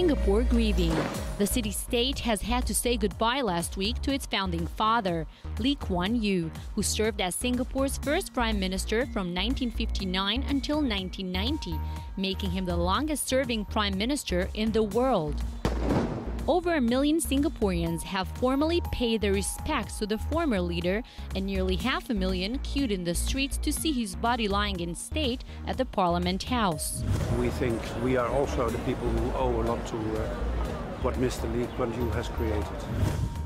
Singapore grieving. The city-state has had to say goodbye last week to its founding father, Kuan Yew, who served as Singapore's first prime minister from 1959 until 1990, making him the longest-serving prime minister in the world. Over 1 million Singaporeans have formally paid their respects to the former leader, and nearly 500,000 queued in the streets to see his body lying in state at the Parliament House. We think we are also the people who owe a lot to what Mr. Kuan Yew has created.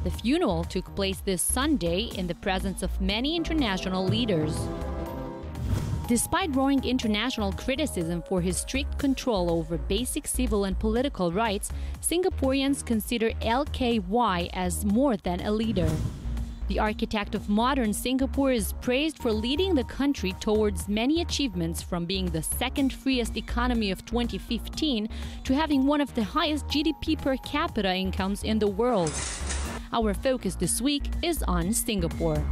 The funeral took place this Sunday in the presence of many international leaders. Despite growing international criticism for his strict control over basic civil and political rights, Singaporeans consider LKY as more than a leader. The architect of modern Singapore is praised for leading the country towards many achievements, from being the second freest economy of 2015 to having one of the highest GDP per capita incomes in the world. Our focus this week is on Singapore.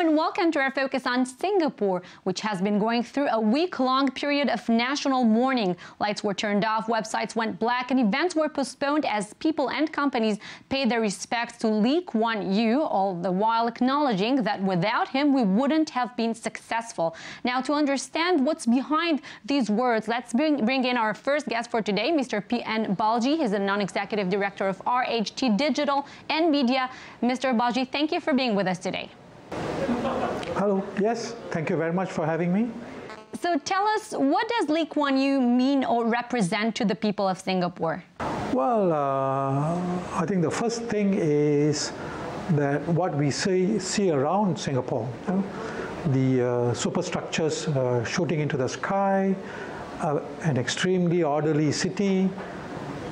Welcome to our focus on Singapore, which has been going through a week-long period of national mourning. Lights were turned off, websites went black, and events were postponed as people and companies paid their respects to Kuan Yew, all the while acknowledging that without him, we wouldn't have been successful. Now, to understand what's behind these words, let's bring in our first guest for today, Mr. P.N. Balji. He's the non-executive director of RHT Digital and Media. Mr. Balji, thank you for being with us today. Hello. Yes, thank you very much for having me. So tell us, what does Kuan Yew mean or represent to the people of Singapore? Well, I think the first thing is that what we see around Singapore, the superstructures shooting into the sky, an extremely orderly city,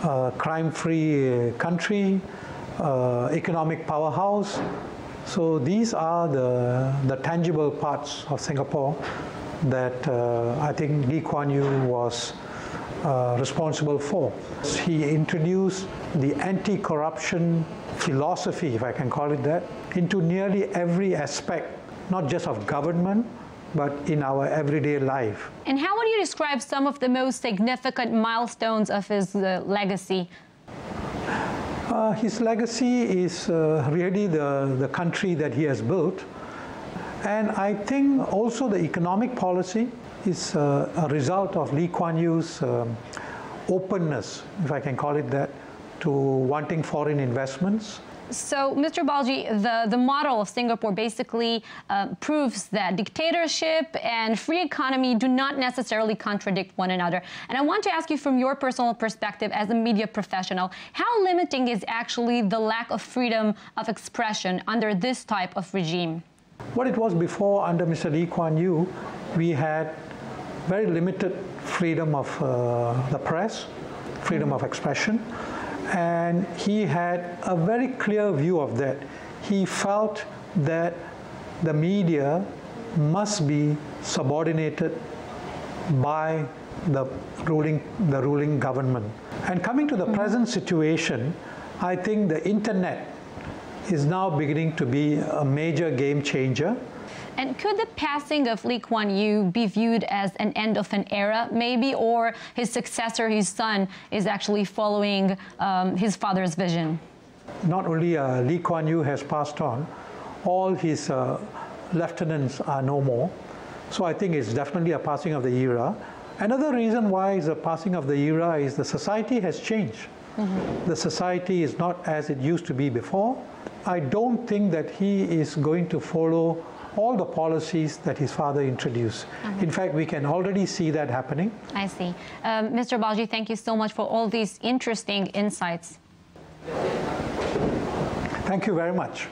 crime-free country, economic powerhouse. So these are the tangible parts of Singapore that I think Kuan Yew was responsible for. He introduced the anti-corruption philosophy, if I can call it that, into nearly every aspect, not just of government, but in our everyday life. And how would you describe some of the most significant milestones of his legacy? His legacy is really the country that he has built. And I think also the economic policy is a result of Kuan Yew's openness, if I can call it that, to wanting foreign investments. So, Mr. Balji, the model of Singapore basically proves that dictatorship and free economy do not necessarily contradict one another. And I want to ask you, from your personal perspective as a media professional, how limiting is actually the lack of freedom of expression under this type of regime? What it was before under Mr. Kuan Yew, we had very limited freedom of the press, freedom of expression. And he had a very clear view of that. He felt that the media must be subordinated by the ruling government. And coming to the present situation, I think the internet is now beginning to be a major game changer. And could the passing of Kuan Yew be viewed as an end of an era, maybe, or his successor, his son, is actually following his father's vision? Not only Kuan Yew has passed on, all his lieutenants are no more. So I think it's definitely a passing of the era. Another reason why it's a passing of the era is the society has changed. The society is not as it used to be before. I don't think that he is going to follow all the policies that his father introduced. In fact, we can already see that happening. I see. Mr. Balji, thank you so much for all these interesting insights. Thank you very much.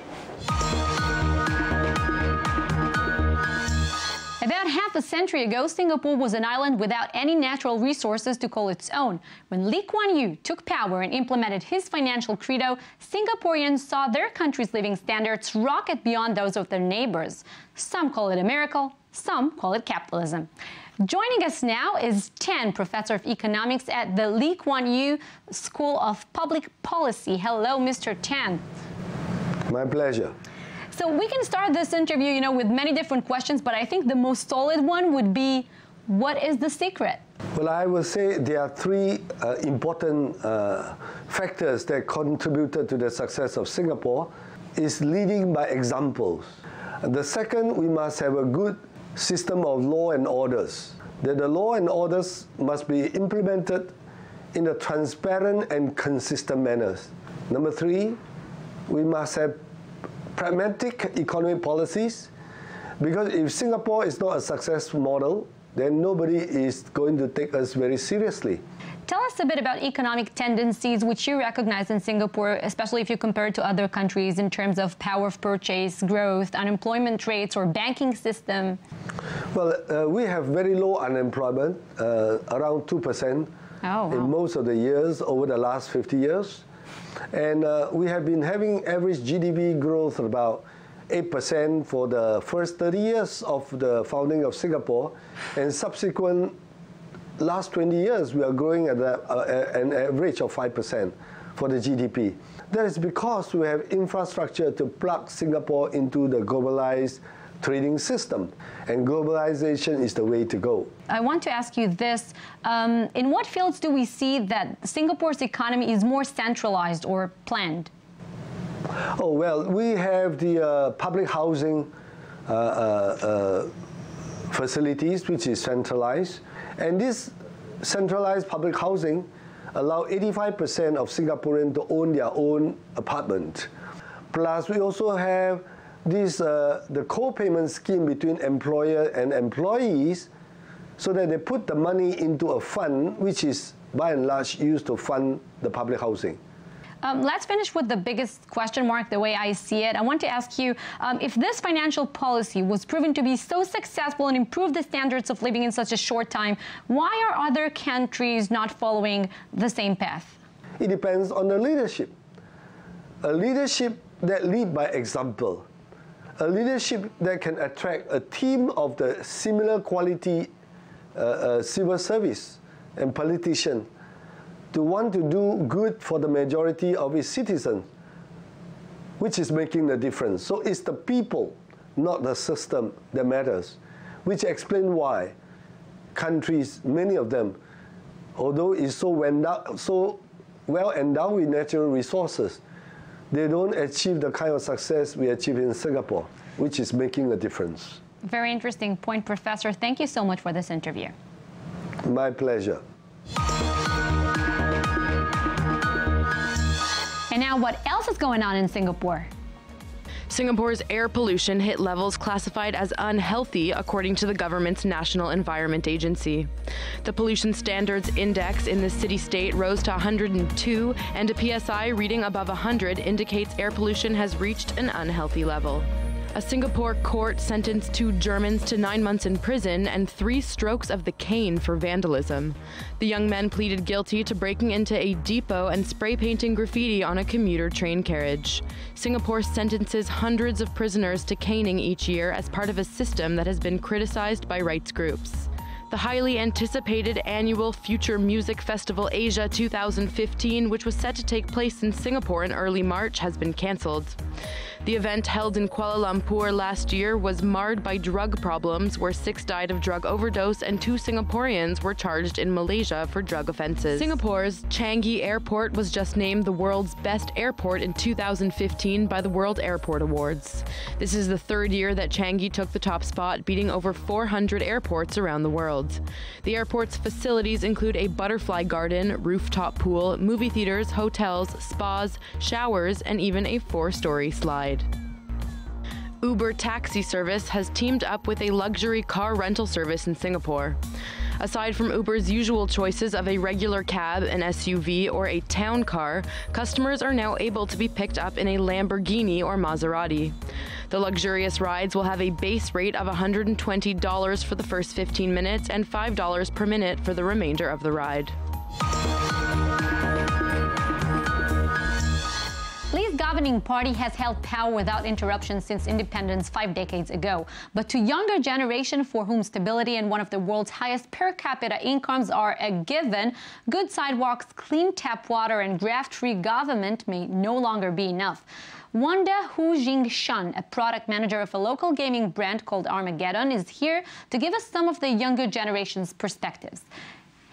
About half a century ago, Singapore was an island without any natural resources to call its own. When Kuan Yew took power and implemented his financial credo, Singaporeans saw their country's living standards rocket beyond those of their neighbors. Some call it a miracle, some call it capitalism. Joining us now is Tan, Professor of Economics at the Kuan Yew School of Public Policy. Hello, Mr. Tan. My pleasure. So we can start this interview, with many different questions, but I think the most solid one would be, what is the secret? Well, I will say there are three important factors that contributed to the success of Singapore. Is leading by examples. The second, we must have a good system of law and orders. That the law and orders must be implemented in a transparent and consistent manners. Number three, we must have pragmatic economic policies, because if Singapore is not a success model, then nobody is going to take us very seriously. Tell us a bit about economic tendencies which you recognize in Singapore, especially if you compare it to other countries in terms of power of purchase, growth, unemployment rates, or banking system. Well, we have very low unemployment, around 2% in most of the years over the last 50 years. And we have been having average GDP growth of about 8% for the first 30 years of the founding of Singapore, and subsequent last 20 years, we are growing at an average of 5% for the GDP. That is because we have infrastructure to plug Singapore into the globalized trading system, and globalization is the way to go. I want to ask you this. In what fields do we see that Singapore's economy is more centralized or planned? Oh, well, we have the public housing facilities, which is centralized. And this centralized public housing allows 85% of Singaporeans to own their own apartment. Plus, we also have this, the co-payment scheme between employer and employees, so that they put the money into a fund, which is by and large used to fund the public housing. Let's finish with the biggest question mark, the way I see it. I want to ask you, if this financial policy was proven to be so successful and improved the standards of living in such a short time, why are other countries not following the same path? It depends on the leadership. A leadership that leads by example. A leadership that can attract a team of the similar quality civil service and politicians to want to do good for the majority of its citizens, which is making the difference. So it's the people, not the system, that matters, which explains why countries, many of them, although it's so well endowed with natural resources, they don't achieve the kind of success we achieve in Singapore, which is making a difference. Very interesting point, Professor. Thank you so much for this interview. My pleasure. And now, what else is going on in Singapore? Singapore's air pollution hit levels classified as unhealthy according to the government's National Environment Agency. The pollution standards index in the city-state rose to 102, and a PSI reading above 100 indicates air pollution has reached an unhealthy level. A Singapore court sentenced 2 Germans to 9 months in prison and 3 strokes of the cane for vandalism. The young men pleaded guilty to breaking into a depot and spray painting graffiti on a commuter train carriage. Singapore sentences hundreds of prisoners to caning each year as part of a system that has been criticized by rights groups. The highly anticipated annual Future Music Festival Asia 2015, which was set to take place in Singapore in early March, has been cancelled. The event held in Kuala Lumpur last year was marred by drug problems, where 6 died of drug overdose and 2 Singaporeans were charged in Malaysia for drug offenses. Singapore's Changi Airport was just named the world's best airport in 2015 by the World Airport Awards. This is the 3rd year that Changi took the top spot, beating over 400 airports around the world. The airport's facilities include a butterfly garden, rooftop pool, movie theaters, hotels, spas, showers, and even a 4-story slide. Uber taxi service has teamed up with a luxury car rental service in Singapore. Aside from Uber's usual choices of a regular cab, an SUV, or a town car, customers are now able to be picked up in a Lamborghini or Maserati. The luxurious rides will have a base rate of $120 for the first 15 minutes and $5 per minute for the remainder of the ride. Please Chinese governing party has held power without interruption since independence 5 decades ago. But to younger generation for whom stability and one of the world's highest per capita incomes are a given, good sidewalks, clean tap water and graft-free government may no longer be enough. Wanda Hu Jingshan, a product manager of a local gaming brand called Armageddon, is here to give us some of the younger generation's perspectives.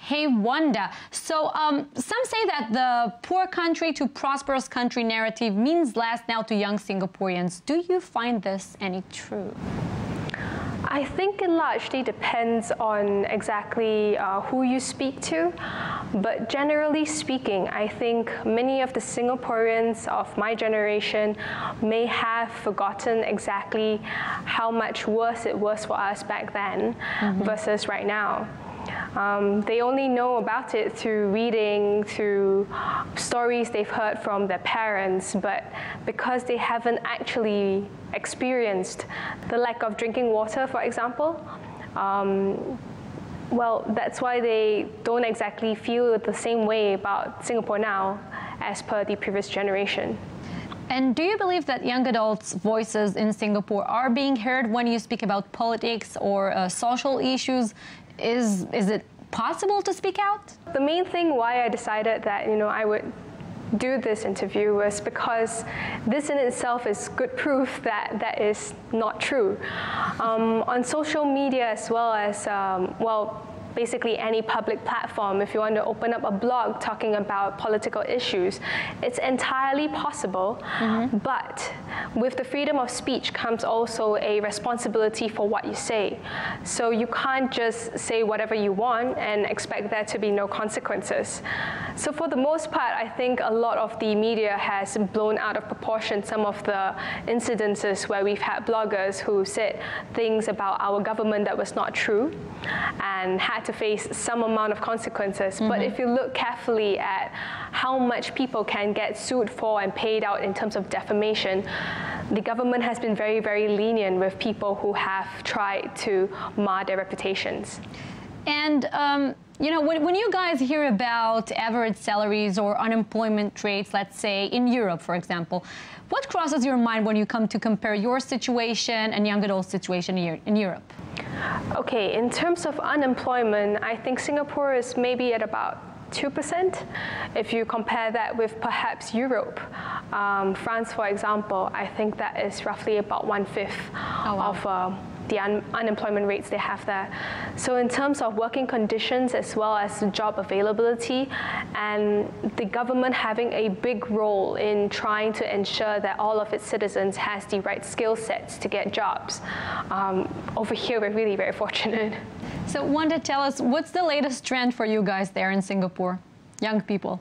Hey, Wanda. So some say that the poor country to prosperous country narrative means less now to young Singaporeans. Do you find this any true? I think it largely depends on exactly who you speak to. But generally speaking, I think many of the Singaporeans of my generation may have forgotten exactly how much worse it was for us back then versus right now. They only know about it through reading, through stories they've heard from their parents, but because they haven't actually experienced the lack of drinking water, for example, well, that's why they don't exactly feel the same way about Singapore now as per the previous generation. And do you believe that young adults' voices in Singapore are being heard when you speak about politics or social issues? Is it possible to speak out? The main thing why I decided that I would do this interview was because this in itself is good proof that that is not true. On social media as well as well, basically any public platform, if you want to open up a blog talking about political issues, it's entirely possible. But with the freedom of speech comes also a responsibility for what you say. So you can't just say whatever you want and expect there to be no consequences. So for the most part, I think a lot of the media has blown out of proportion some of the incidences where we've had bloggers who said things about our government that was not true and had to face some amount of consequences. But if you look carefully at how much people can get sued for and paid out in terms of defamation, the government has been very, very lenient with people who have tried to mar their reputations. And when you guys hear about average salaries or unemployment rates, let's say in Europe, for example, what crosses your mind when you come to compare your situation and young adult situation in Europe? Okay, in terms of unemployment, I think Singapore is maybe at about 2%. If you compare that with perhaps Europe, France, for example, I think that is roughly about 1/5 of the unemployment rates they have there. So in terms of working conditions as well as job availability and the government having a big role in trying to ensure that all of its citizens has the right skill sets to get jobs, over here we're really very fortunate. So Wanda, tell us, what's the latest trend for you guys there in Singapore, young people?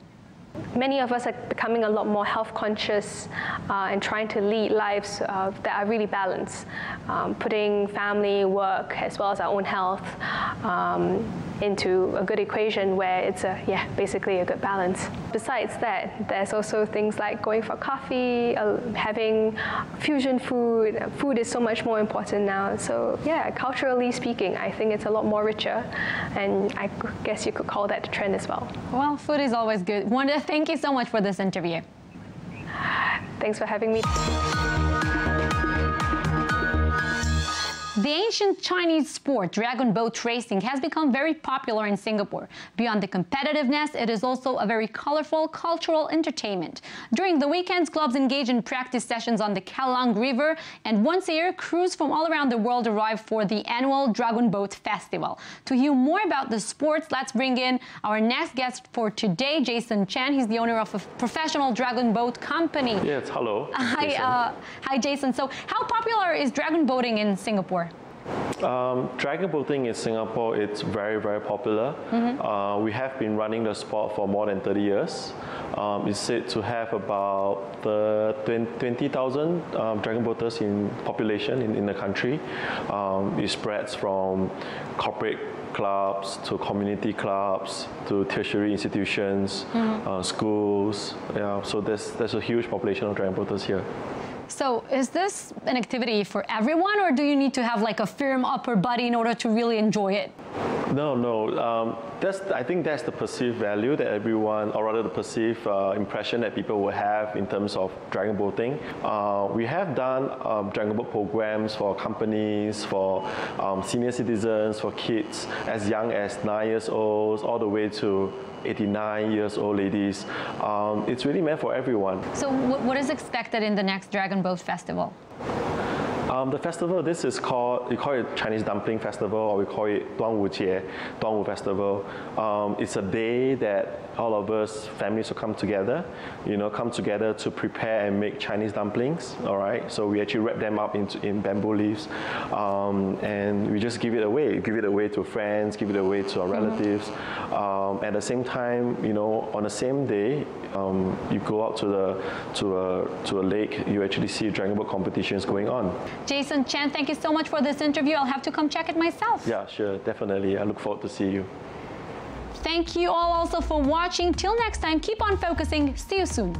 Many of us are becoming a lot more health conscious and trying to lead lives that are really balanced, putting family, work, as well as our own health into a good equation where it's basically a good balance. Besides that, there's also things like going for coffee, having fusion food. Food is so much more important now. So yeah, culturally speaking, I think it's a lot more richer, and I guess you could call that the trend as well. Well, food is always good. Wanda, thank you so much for this interview. Thanks for having me. The ancient Chinese sport, dragon boat racing, has become very popular in Singapore. Beyond the competitiveness, it is also a very colorful cultural entertainment. During the weekends, clubs engage in practice sessions on the Kallang River, and once a year, crews from all around the world arrive for the annual Dragon Boat Festival. To hear more about the sports, let's bring in our next guest for today, Jason Chen. He's the owner of a professional dragon boat company. Yes, hello. Hi, Jason. So how popular is dragon boating in Singapore? Dragon boating in Singapore, it's very, very popular. We have been running the sport for more than 30 years. It's said to have about 20,000 dragon boaters in population in the country. It spreads from corporate clubs to community clubs to tertiary institutions, schools. Yeah, so there's a huge population of dragon boaters here. So is this an activity for everyone, or do you need to have like a firm upper body in order to really enjoy it? No. I think that's the perceived value that everyone, or rather the perceived impression that people will have in terms of dragon boating. We have done dragon boat programs for companies, for senior citizens, for kids as young as 9 years old, all the way to 89 years old ladies. It's really meant for everyone. So what is expected in the next Dragon Boat Festival? The festival, this is called, we call it Chinese Dumpling Festival, or we call it Duanwu Festival. It's a day that all of us families will come together, to prepare and make Chinese dumplings, all right? So we actually wrap them up in bamboo leaves, and we just give it away to friends, give it away to our relatives. At the same time, on the same day, you go out to a lake, you actually see dragon boat competitions going on. Jason Chen, thank you so much for this interview. I'll have to come check it myself. Yeah, sure, definitely. I look forward to see you. Thank you all also for watching. Till next time, keep on focusing. See you soon.